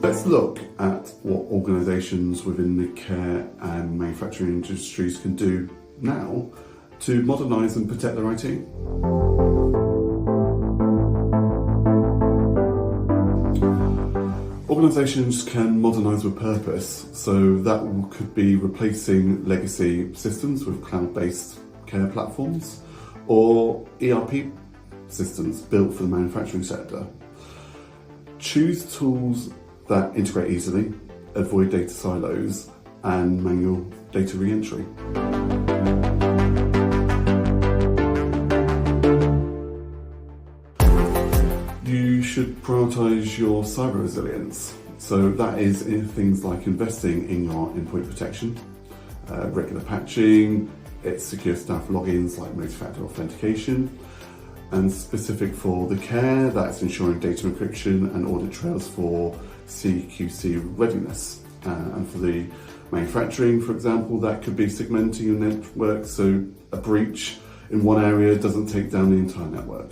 Let's look at what organisations within the care and manufacturing industries can do now to modernise and protect their IT. Organisations can modernise with purpose, so that could be replacing legacy systems with cloud-based care platforms or ERP systems built for the manufacturing sector. Choose tools that integrate easily, avoid data silos and manual data re-entry. You should prioritise your cyber resilience. So that is in things like investing in your endpoint protection, regular patching, it's secure staff logins like multi-factor authentication, and specific for the care, that's ensuring data encryption and audit trails for CQC readiness. And for the manufacturing, for example, that could be segmenting your network so a breach in one area doesn't take down the entire network.